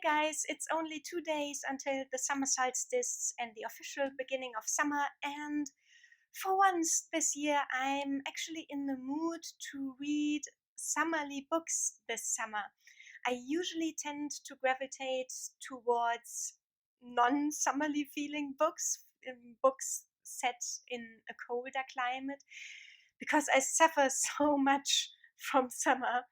guys, it's only 2 days until the summer solstice and the official beginning of summer, and for once this year I'm actually in the mood to read summerly books this summer. I usually tend to gravitate towards non-summerly feeling books set in a colder climate, because I suffer so much from summer.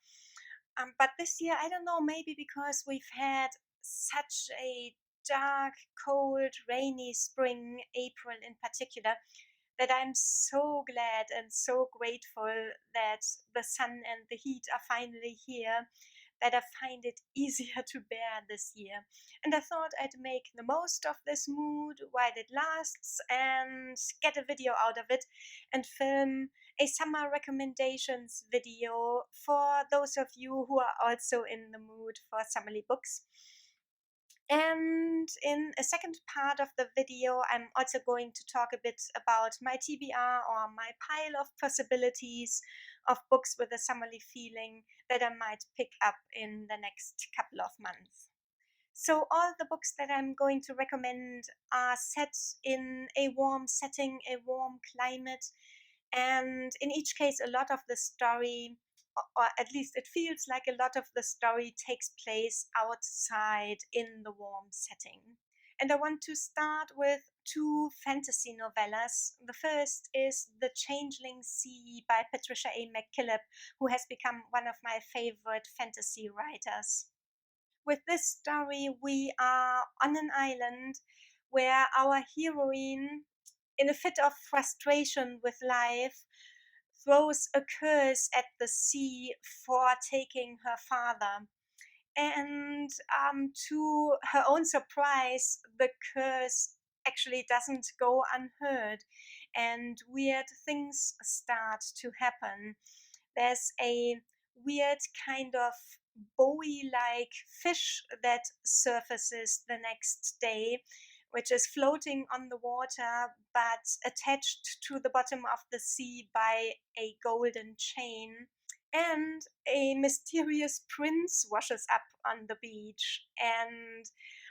But this year, I don't know, maybe because we've had such a dark, cold, rainy spring, April in particular, that I'm so glad and so grateful that the sun and the heat are finally here, that I find it easier to bear this year. And I thought I'd make the most of this mood while it lasts and get a video out of it and film a summer recommendations video for those of you who are also in the mood for summerly books. And in a second part of the video, I'm also going to talk a bit about my TBR, or my pile of possibilities of books with a summerly feeling that I might pick up in the next couple of months. So all the books that I'm going to recommend are set in a warm setting, a warm climate, and in each case a lot of the story, or at least it feels like a lot of the story, takes place outside in the warm setting. And I want to start with two fantasy novellas. The first is The Changeling Sea by Patricia McKillip, who has become one of my favorite fantasy writers. With this story, we are on an island where our heroine, in a fit of frustration with life, throws a curse at the sea for taking her father. And to her own surprise, the curse actually doesn't go unheard, and weird things start to happen. There's a weird kind of buoy-like fish that surfaces the next day, which is floating on the water but attached to the bottom of the sea by a golden chain. And a mysterious prince washes up on the beach, and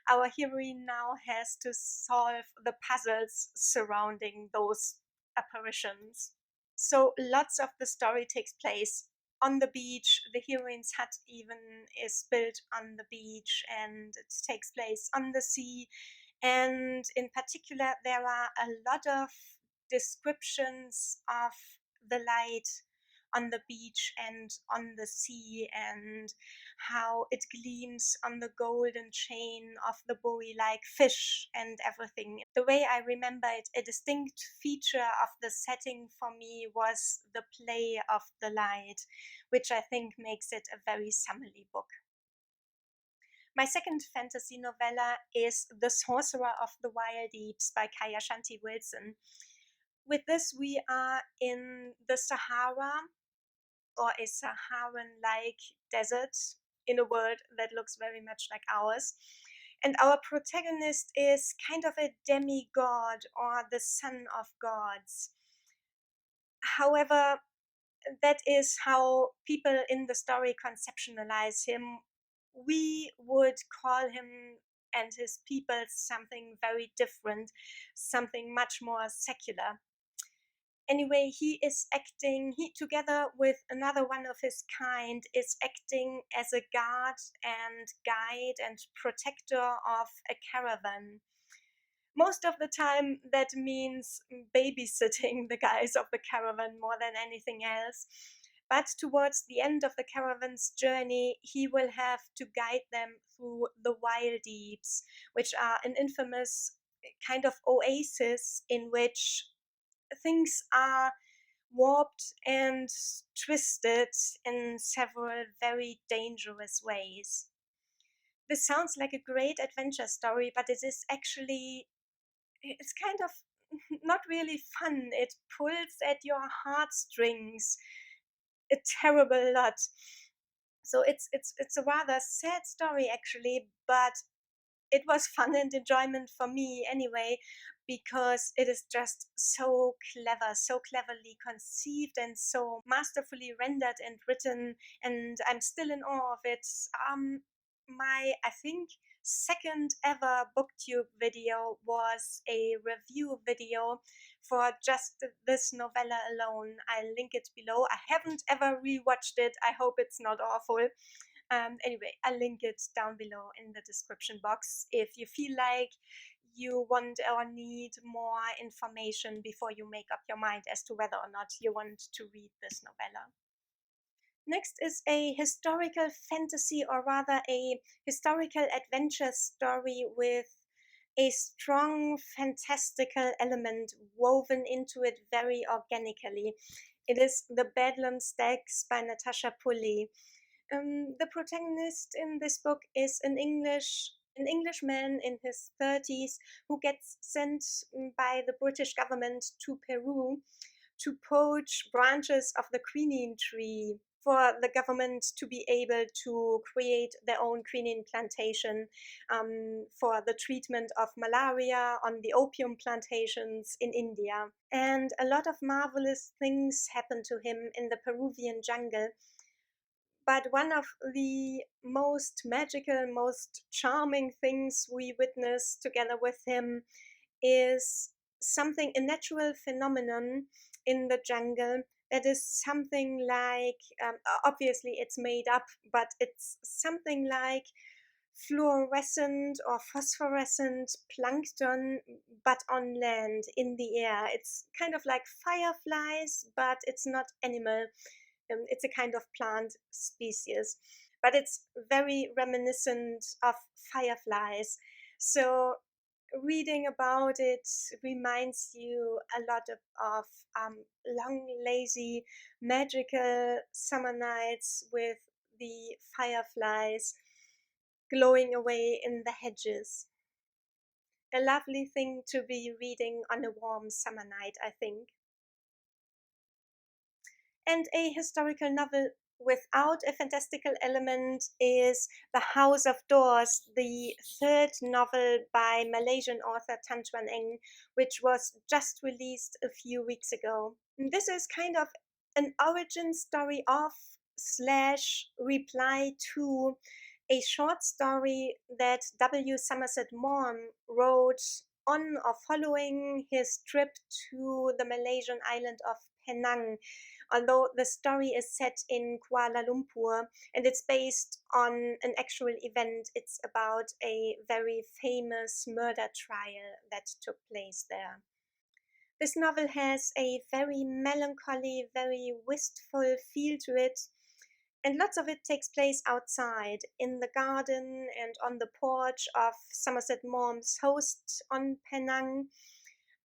our heroine now has to solve the puzzles surrounding those apparitions. So lots of the story takes place on the beach. The heroine's hut even is built on the beach, and it takes place on the sea. And in particular, there are a lot of descriptions of the light on the beach and on the sea, and how it gleams on the golden chain of the buoy-like fish and everything. The way I remember it, a distinct feature of the setting for me was the play of the light, which I think makes it a very summerly book. My second fantasy novella is The Sorcerer of the Wildeeps by Ashante Wilson. With this, we are in the Sahara, or a Saharan-like desert in a world that looks very much like ours. And our protagonist is kind of a demigod, or the son of gods. However, that is how people in the story conceptualize him. We would call him and his people something very different, something much more secular. Anyway, he together with another one of his kind, is acting as a guard and guide and protector of a caravan. Most of the time that means babysitting the guys of the caravan more than anything else. But towards the end of the caravan's journey, he will have to guide them through the Wildeeps, which are an infamous kind of oasis in which things are warped and twisted in several very dangerous ways. This sounds like a great adventure story, but it's kind of not really fun. It pulls at your heartstrings a terrible lot. So it's a rather sad story actually, but it was fun and enjoyment for me anyway, because it is just so clever, so cleverly conceived, and so masterfully rendered and written, and I'm still in awe of it. my, I think, second ever booktube video was a review video for just this novella alone. I'll link it below. I haven't ever rewatched it. I hope it's not awful. Anyway, I'll link it down below in the description box if you feel like you want or need more information before you make up your mind as to whether or not you want to read this novella. Next is a historical fantasy, or rather a historical adventure story with a strong fantastical element woven into it very organically. It is The Bedlam Stacks by Natasha Pulley. The protagonist in this book is an Englishman in his 30s who gets sent by the British government to Peru to poach branches of the quinine tree for the government to be able to create their own quinine plantation for the treatment of malaria on the opium plantations in India. And a lot of marvelous things happen to him in the Peruvian jungle. But one of the most magical, most charming things we witness together with him is a natural phenomenon in the jungle that is something like, obviously it's made up, but it's something like fluorescent or phosphorescent plankton, but on land in the air. It's kind of like fireflies, but it's not animal. It's a kind of plant species, but it's very reminiscent of fireflies. So reading about it reminds you a lot of long, lazy, magical summer nights with the fireflies glowing away in the hedges. A lovely thing to be reading on a warm summer night, I think. And a historical novel without a fantastical element is The House of Doors, the third novel by Malaysian author Twan, which was just released a few weeks ago. This is kind of an origin story of slash reply to a short story that W. Somerset Maugham wrote on or following his trip to the Malaysian island of Penang, although the story is set in Kuala Lumpur and it's based on an actual event. It's about a very famous murder trial that took place there. This novel has a very melancholy, very wistful feel to it, and lots of it takes place outside, in the garden and on the porch of Somerset Maugham's host on Penang,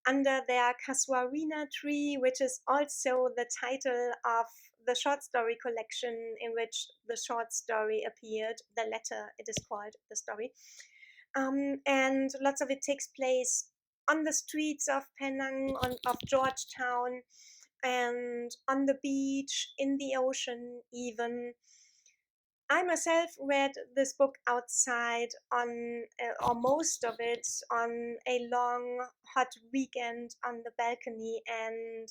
under their casuarina tree, which is also the title of the short story collection in which the short story appeared. The letter, it is called, the story. And lots of it takes place on the streets of Penang, of Georgetown, and on the beach, in the ocean even. I myself read this book outside or most of it, on a long, hot weekend on the balcony, and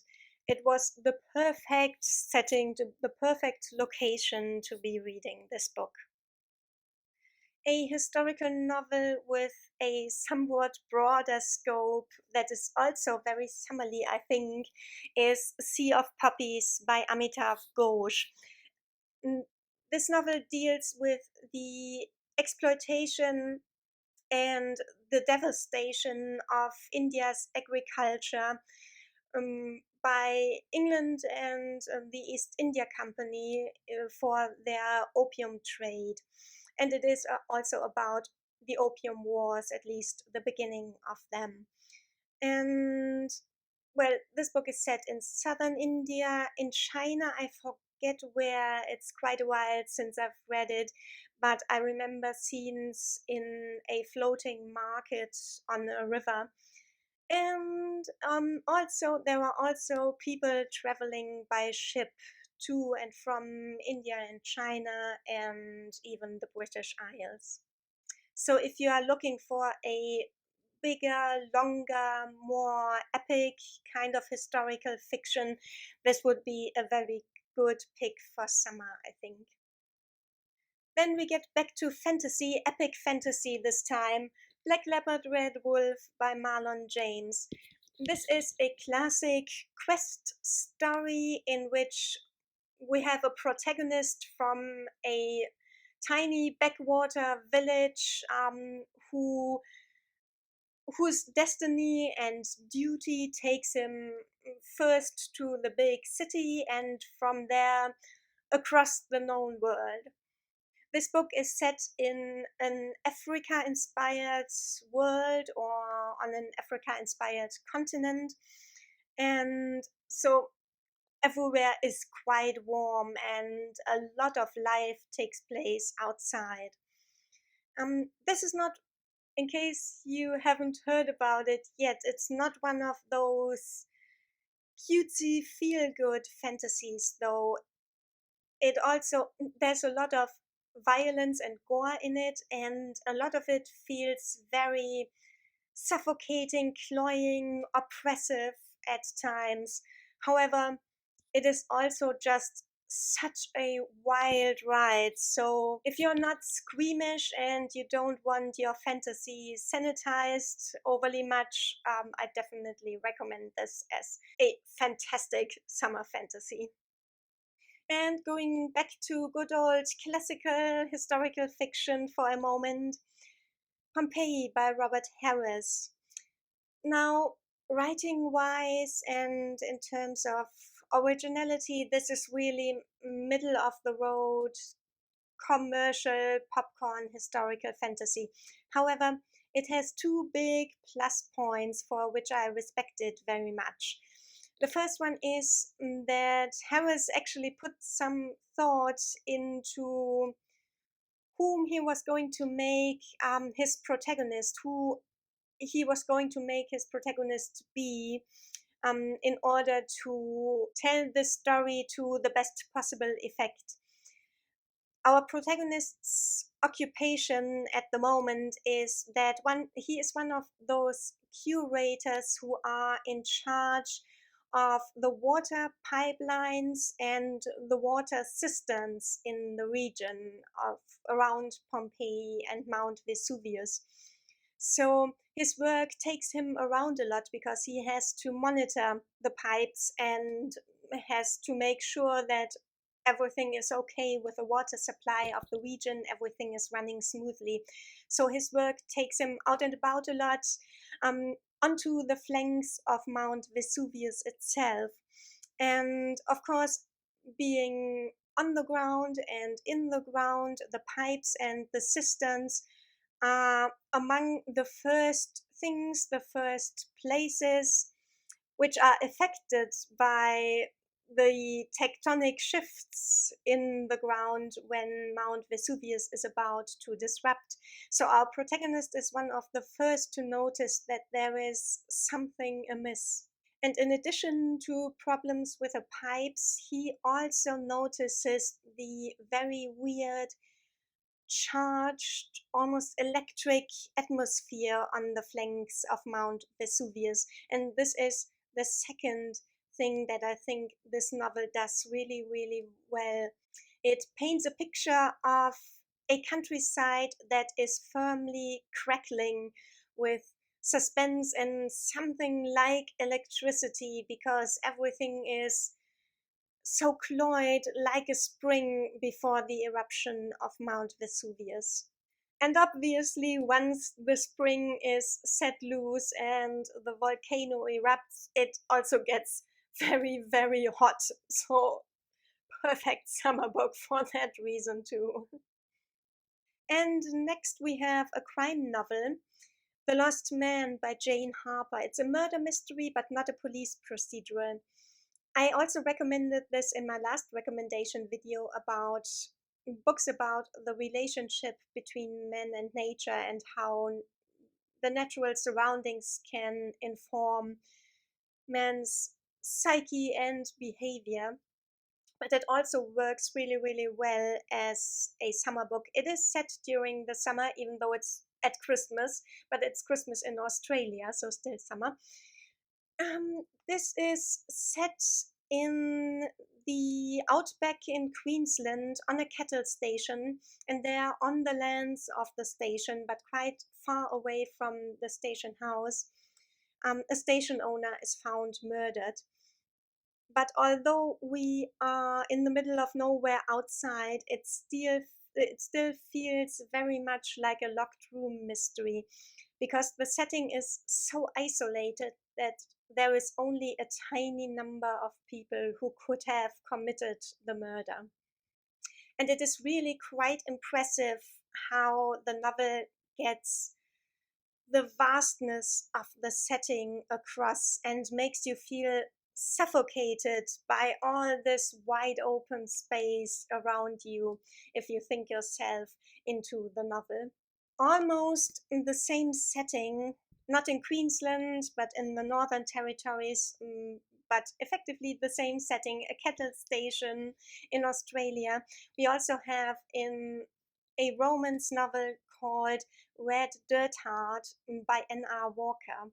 it was the perfect setting, the perfect location to be reading this book. A historical novel with a somewhat broader scope that is also very summerly, I think, is Sea of Poppies by Amitav Ghosh. This novel deals with the exploitation and the devastation of India's agriculture by England and the East India Company for their opium trade. And it is also about the Opium Wars, at least the beginning of them. And well, this book is set in southern India. In China, I forget where. It's quite a while since I've read it, but I remember scenes in a floating market on a river. And also, there are also people traveling by ship to and from India and China and even the British Isles. So if you are looking for a bigger, longer, more epic kind of historical fiction, this would be a very good pick for summer, I think. Then we get back to fantasy, epic fantasy this time. Black Leopard, Red Wolf by Marlon James. This is a classic quest story in which we have a protagonist from a tiny backwater village who whose destiny and duty takes him first to the big city and from there across the known world. This book is set in an Africa inspired world or on an Africa inspired continent. And so everywhere is quite warm and a lot of life takes place outside. This is not, in case you haven't heard about it yet, it's not one of those cutesy feel good fantasies, though. It also, there's a lot of violence and gore in it, and a lot of it feels very suffocating, cloying, oppressive at times. However, it is also just such a wild ride. So if you're not squeamish and you don't want your fantasy sanitized overly much, I definitely recommend this as a fantastic summer fantasy. And going back to good old classical historical fiction for a moment, Pompeii by Robert Harris. Now, writing wise and in terms of originality, this is really middle of the road commercial popcorn historical fantasy. However, it has two big plus points for which I respect it very much. The first one is that Harris actually put some thought into whom he was going to make his protagonist, who he was going to make his protagonist be, in order to tell the story to the best possible effect. Our protagonist's occupation at the moment is that he is one of those curators who are in charge of the water pipelines and the water cisterns in the region of around Pompeii and Mount Vesuvius. So his work takes him around a lot because he has to monitor the pipes and has to make sure that everything is okay with the water supply of the region, everything is running smoothly. So his work takes him out and about a lot, onto the flanks of Mount Vesuvius itself. And of course, being on the ground and in the ground, the pipes and the cisterns are among the first things, the first places which are affected by the tectonic shifts in the ground when Mount Vesuvius is about to disrupt. So our protagonist is one of the first to notice that there is something amiss. And in addition to problems with the pipes, he also notices the very weird, charged, almost electric atmosphere on the flanks of Mount Vesuvius. And this is the second thing that I think this novel does really, really well. It paints a picture of a countryside that is firmly crackling with suspense and something like electricity because everything is so cloyed like a spring before the eruption of Mount Vesuvius. And obviously, once the spring is set loose and the volcano erupts, it also gets very, very hot. So, perfect summer book for that reason, too. And next, we have a crime novel, The Lost Man by Jane Harper. It's a murder mystery, but not a police procedural. I also recommended this in my last recommendation video about books about the relationship between man and nature and how the natural surroundings can inform man's psyche and behavior. But it also works really, really well as a summer book. It is set during the summer, even though it's at Christmas, but it's Christmas in Australia, so still summer. This is set in the outback in Queensland on a cattle station, and they are on the lands of the station, but quite far away from the station house. A station owner is found murdered. But although we are in the middle of nowhere outside, it still feels very much like a locked room mystery, because the setting is so isolated that there is only a tiny number of people who could have committed the murder. And it is really quite impressive how the novel gets the vastness of the setting across and makes you feel suffocated by all this wide open space around you if you think yourself into the novel. Almost in the same setting, not in Queensland, but in the Northern Territories, but effectively the same setting, a cattle station in Australia. We also have in a romance novel called Red Dirt Heart by N.R. Walker.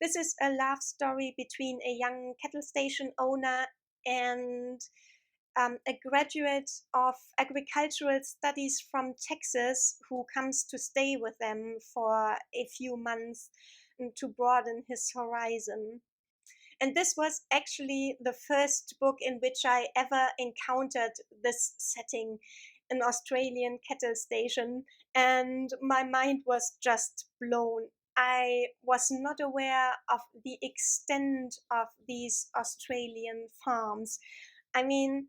This is a love story between a young cattle station owner and a graduate of agricultural studies from Texas who comes to stay with them for a few months to broaden his horizon. And this was actually the first book in which I ever encountered this setting, an Australian cattle station, and my mind was just blown. I was not aware of the extent of these Australian farms. I mean,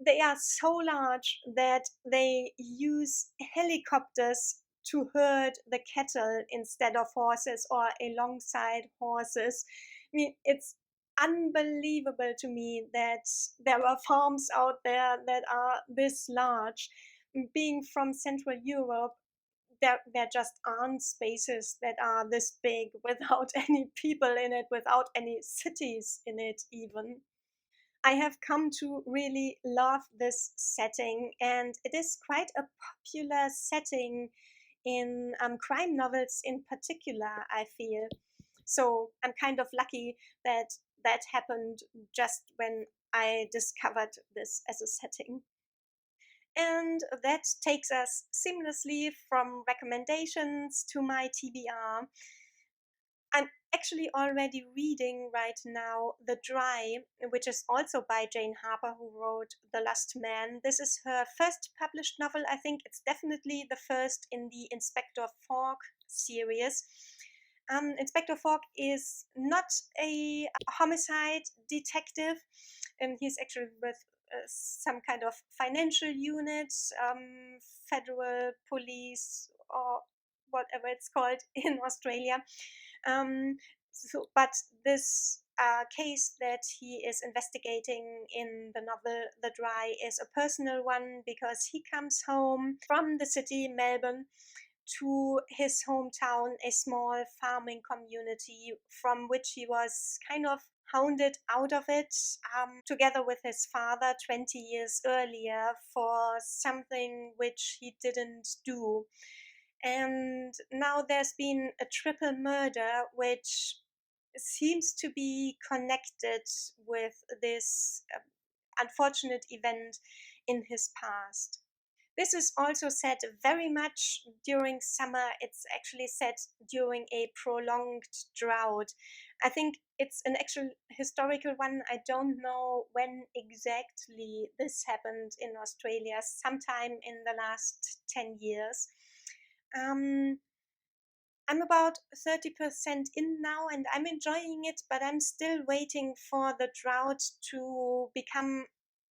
they are so large that they use helicopters to herd the cattle instead of horses or alongside horses. I mean, it's unbelievable to me that there are farms out there that are this large. Being from Central Europe, there just aren't spaces that are this big without any people in it, without any cities in it, even. I have come to really love this setting, and it is quite a popular setting in crime novels in particular, I feel. So I'm kind of lucky that that happened just when I discovered this as a setting. And that takes us seamlessly from recommendations to my TBR. I'm actually already reading right now The Dry, which is also by Jane Harper, who wrote The Last Man. This is her first published novel. I think it's definitely the first in the Inspector Fogg series. Inspector Fogg is not a homicide detective, and he's actually with some kind of financial unit, federal police, or whatever it's called in Australia. But this case that he is investigating in the novel The Dry is a personal one, because he comes home from the city, Melbourne, to his hometown, a small farming community from which he was kind of hounded out of it, together with his father 20 years earlier for something which he didn't do. And now there's been a triple murder which seems to be connected with this unfortunate event in his past. This is also set very much during summer. It's actually set during a prolonged drought. I think it's an actual historical one. I don't know when exactly this happened in Australia, sometime in the last 10 years. I'm about 30% in now and I'm enjoying it, but I'm still waiting for the drought to become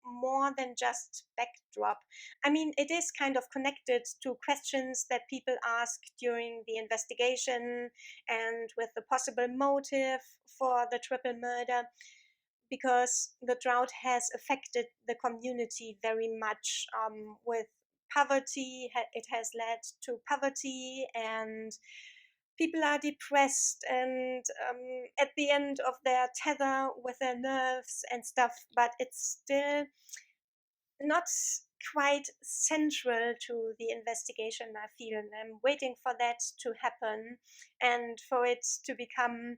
more than just backdrop. I mean, it is kind of connected to questions that people ask during the investigation and with the possible motive for the triple murder, because the drought has affected the community very much, with poverty. It has led to poverty, and people are depressed and at the end of their tether with their nerves and stuff, but it's still not quite central to the investigation, I feel. And I'm waiting for that to happen and for it to become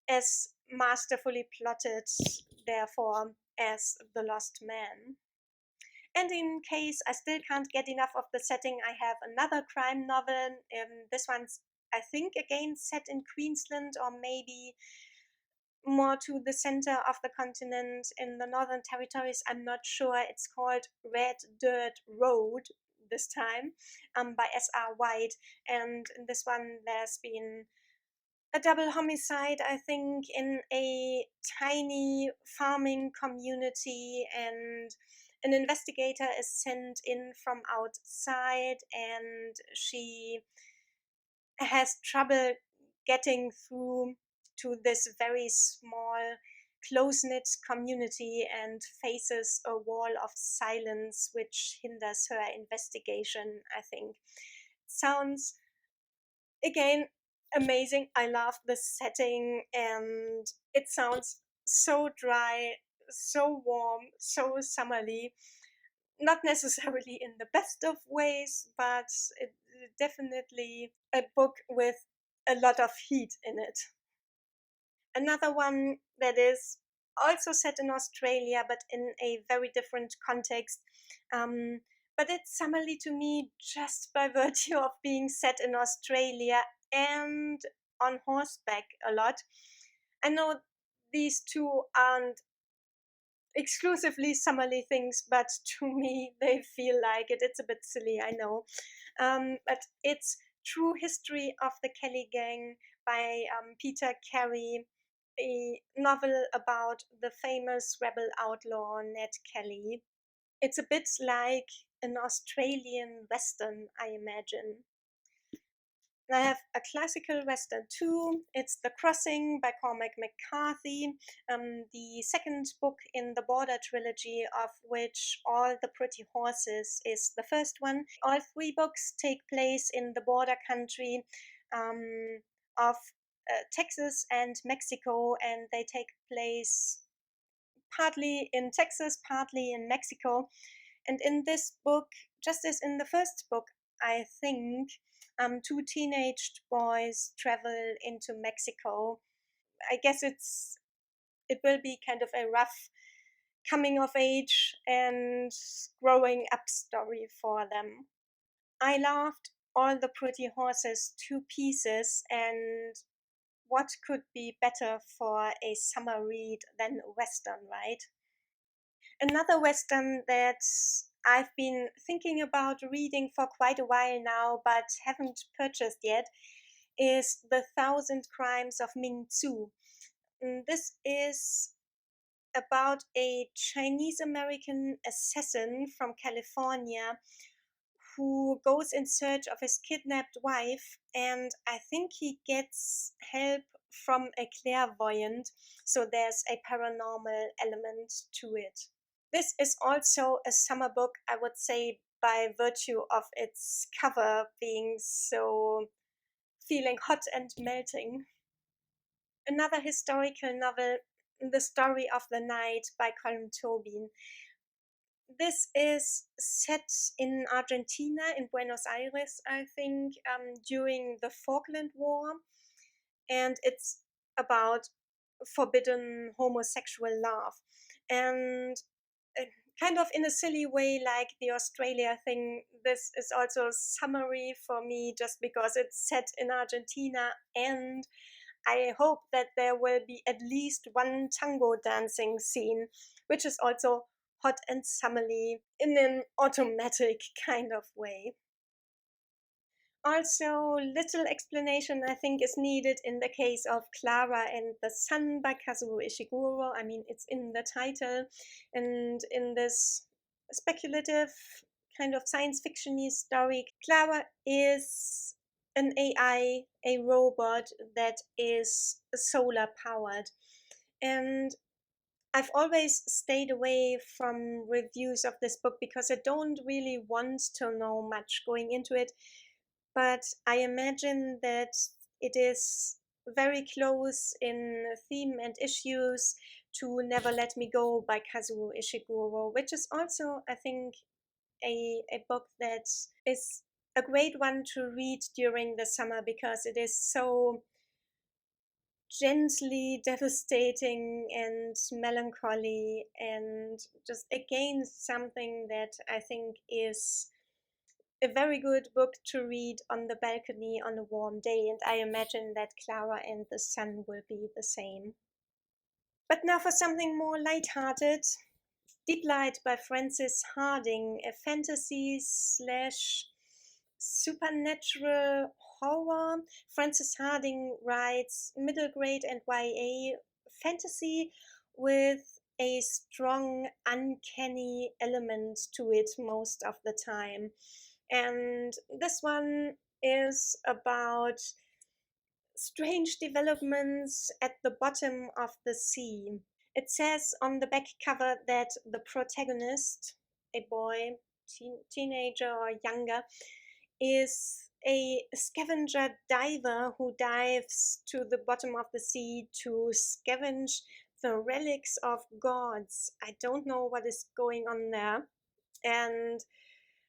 as masterfully plotted, therefore, as The Lost Man. And in case I still can't get enough of the setting, I have another crime novel. This one's, I think, again set in Queensland, or maybe more to the center of the continent in the Northern Territories. I'm not sure. It's called Red Dirt Road this time, by S.R. White. And in this one, there's been a double homicide, I think, in a tiny farming community, and an investigator is sent in from outside, and she has trouble getting through to this very small, close knit community, and faces a wall of silence which hinders her investigation, I think. Sounds, again, amazing. I love the setting, and it sounds so dry, so warm, so summerly. Not necessarily in the best of ways, but it, definitely a book with a lot of heat in it. Another one that is also set in Australia, but in a very different context. Um, but it's summerly to me just by virtue of being set in Australia and on horseback a lot. I know these two aren't exclusively summerly things, but to me they feel like it. It's a bit silly, I know. But it's True History of the Kelly Gang by Peter Carey, a novel about the famous rebel outlaw Ned Kelly. It's a bit like an Australian Western, I imagine. I have a classical Western too. It's The Crossing by Cormac McCarthy, the second book in the Border trilogy, of which All the Pretty Horses is the first one. All three books take place in the border country of Texas and Mexico, and they take place partly in Texas, partly in Mexico. And in this book, just as in the first book, I think, two teenaged boys travel into Mexico. I guess it will be kind of a rough coming of age and growing up story for them. I loved All the Pretty Horses to pieces, and what could be better for a summer read than Western, right? Another Western that I've been thinking about reading for quite a while now, but haven't purchased yet, is The Thousand Crimes of Ming. This is about a Chinese American assassin from California who goes in search of his kidnapped wife, and I think he gets help from a clairvoyant, so there's a paranormal element to it. This is also a summer book, I would say, by virtue of its cover being so feeling hot and melting. Another historical novel, The Story of the Night by Colm Toibin. This is set in Argentina, in Buenos Aires, I think, during the Falkland War, and it's about forbidden homosexual love. And uh, kind of in a silly way, like the Australia thing, this is also summary for me just because it's set in Argentina, and I hope that there will be at least one tango dancing scene, which is also hot and summerly in an automatic kind of way. Also, little explanation I think is needed in the case of Klara and the Sun by Kazuo Ishiguro. I mean, it's in the title, and in this speculative kind of science fiction-y story, Klara is an AI, a robot that is solar powered. And I've always stayed away from reviews of this book because I don't really want to know much going into it, but I imagine that it is very close in theme and issues to Never Let Me Go by Kazuo Ishiguro, which is also, I think, a book that is a great one to read during the summer because it is so gently devastating and melancholy, and just again something that I think is a very good book to read on the balcony on a warm day, and I imagine that Klara and the sun will be the same. But now for something more light-hearted. Deeplight by Frances Hardinge, a fantasy slash supernatural horror. Frances Hardinge writes middle grade and YA fantasy with a strong uncanny element to it most of the time. And this one is about strange developments at the bottom of the sea. It says on the back cover that the protagonist, a boy, teenager or younger, is a scavenger diver who dives to the bottom of the sea to scavenge the relics of gods. I don't know what is going on there. And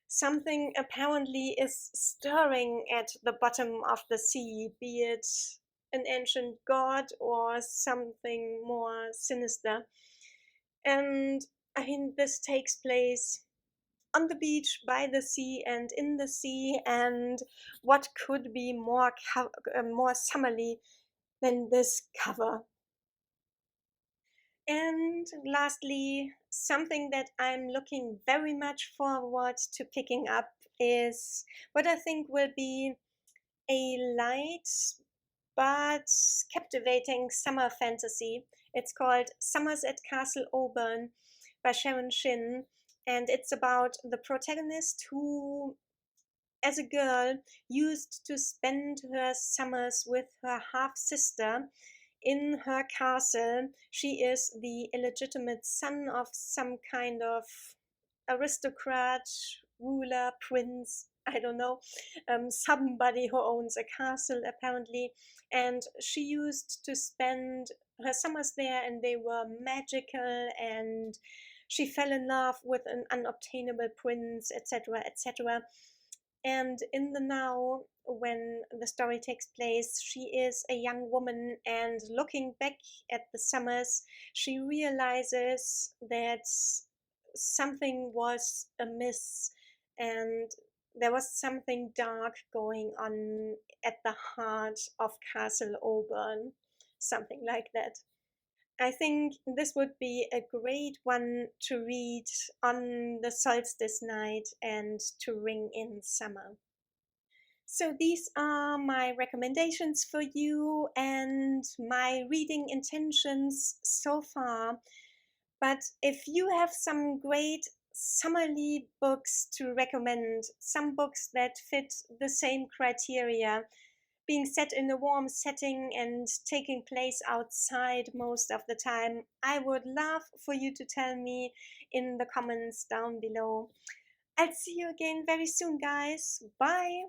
something apparently is stirring at the bottom of the sea, be it an ancient god or something more sinister. And I mean, this takes place on the beach, by the sea, and in the sea. And what could be more summerly than this cover? And lastly, something that I'm looking very much forward to picking up is what I think will be a light but captivating summer fantasy. It's called Summers at Castle Auburn by Sharon Shinn, and it's about the protagonist who, as a girl, used to spend her summers with her half sister in her castle. She is the illegitimate son of some kind of aristocrat, ruler, prince, I don't know, somebody who owns a castle apparently. And she used to spend her summers there, and they were magical, and she fell in love with an unobtainable prince, etc., etc. And in the now, when the story takes place, she is a young woman, and looking back at the summers, she realizes that something was amiss, and there was something dark going on at the heart of Castle Auburn, something like that. I think this would be a great one to read on the solstice night and to ring in summer. So these are my recommendations for you and my reading intentions so far. But if you have some great summerly books to recommend, some books that fit the same criteria, being set in a warm setting and taking place outside most of the time, I would love for you to tell me in the comments down below. I'll see you again very soon, guys. Bye!